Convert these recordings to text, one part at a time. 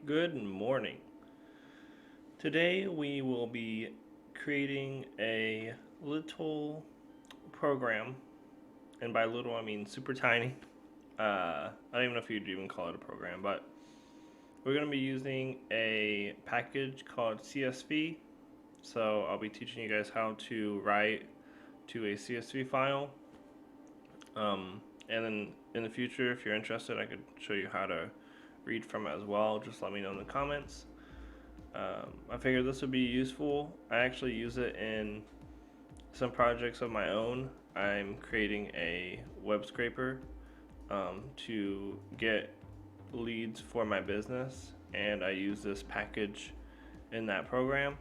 Good morning. Today we will be creating a little program, and by little I mean super tiny. I don't even know if you'd even call it a program, but we're going to be using a package called CSV. So I'll be teaching you guys how to write to a CSV file. And then in the future, if you're interested, I could show you how to read from it as well. Just let me know in the comments. I figured this would be useful. I actually use it in some projects of my own. I'm creating a web scraper to get leads for my business, and I use this package in that program.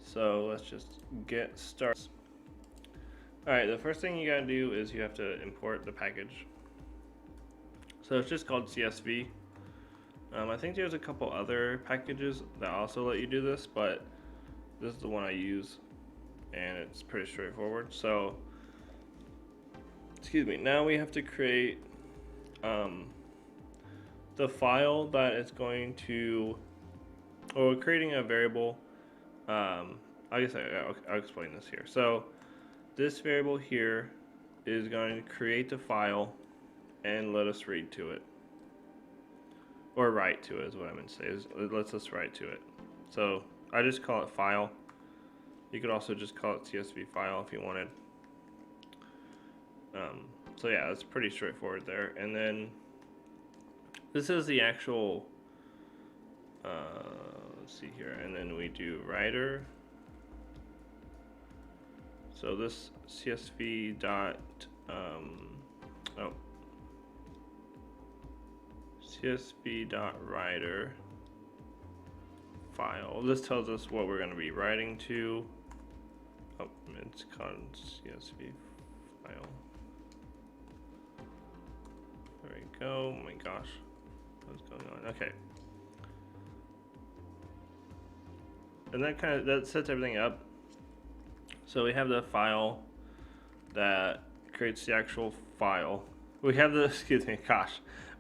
So let's just get started. Alright, the first thing you gotta do is you have to import the package. So it's just called CSV. I think there's a couple other packages that also let you do this, but this is the one I use, and it's pretty straightforward. So, excuse me, now we have to create the file that is going to, or we're creating a variable. I guess I'll explain this here. So, this variable here is going to create the file and let us read to it. Or write to it is what I meant to say. It lets us write to it. So I just call it file. You could also just call it CSV file if you wanted. So yeah, it's pretty straightforward there. And then this is the actual, let's see here. And then we do writer. So this CSV dot, CSV.writer file. This tells us what we're going to be writing to. Oh, it's called CSV file. There we go. Oh my gosh. What's going on? Okay. And that sets everything up. So we have the file that creates the actual file. We have the,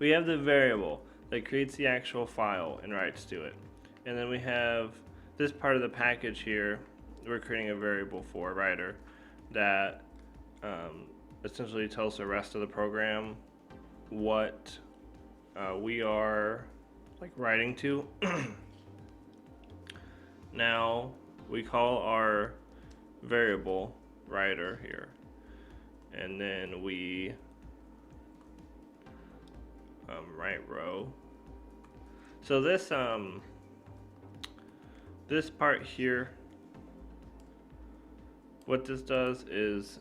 we have the variable that creates the actual file and writes to it. And then we have this part of the package here, we're creating a variable for writer that essentially tells the rest of the program what we are like writing to. Now we call our variable writer here, and then we write row. So this this part here, what this does is,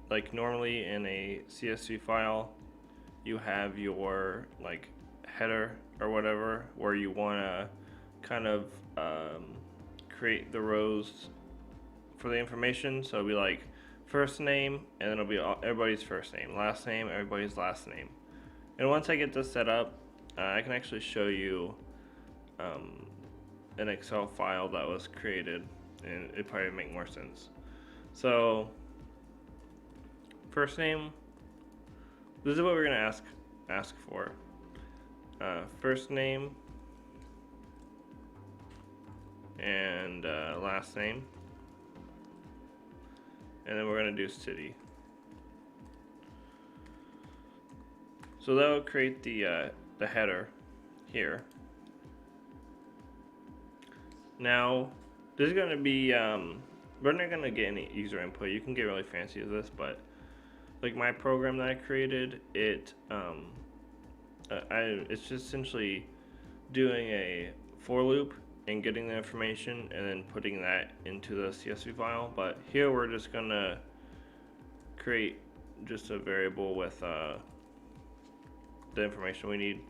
like normally in a CSV file, you have your like header or whatever where you want to kind of create the rows for the information. So it'll be like first name, and then it'll be everybody's first name, last name, everybody's last name. And once I get this set up, I can actually show you an Excel file that was created, and it probably make more sense. So first name, this is what we're gonna ask for. First name and last name, and then we're gonna do city. So that will create the header here. Now this is going to be we're not going to get any user input. You can get really fancy with this, but like my program that I created, it's just essentially doing a for loop and getting the information and then putting that into the CSV file. But here we're just going to create just a variable with the information we need,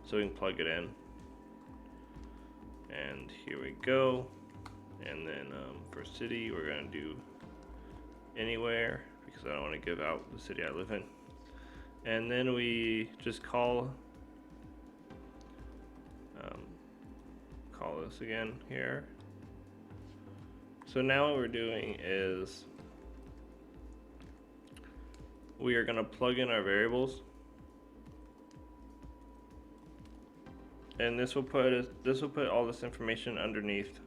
so we can plug it in. And here we go. And then for city, we're gonna do anywhere because I don't want to give out the city I live in. And then we just call this again here. So now what we're doing is we are gonna plug in our variables. and this will put all this information underneath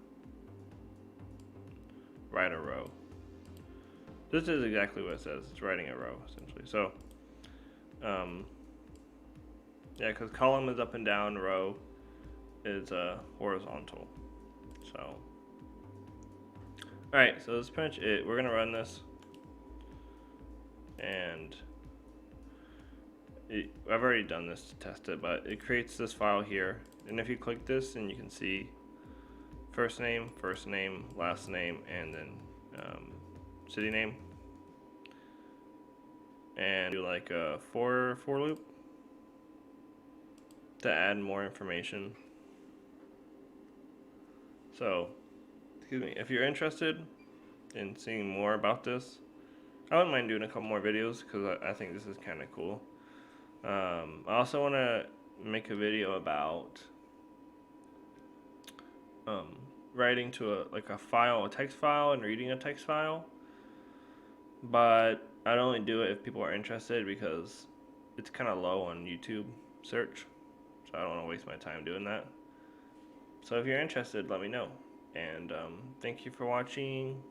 write a row. This is exactly what it says. It's writing a row essentially. So yeah, because column is up and down, row is horizontal. So all right, so that's pretty much it. We're gonna run this, and I've already done this to test it, but it creates this file here. And if you click this, and you can see first name, last name, and then city name. And do like a for loop to add more information. So, excuse me, if you're interested in seeing more about this, I wouldn't mind doing a couple more videos because I think this is kind of cool. I also want to make a video about writing to a file, a text file, and reading a text file. But I'd only do it if people are interested because it's kind of low on YouTube search. So I don't want to waste my time doing that. So if you're interested, let me know. And thank you for watching.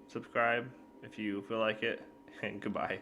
Subscribe if you feel like it. And goodbye.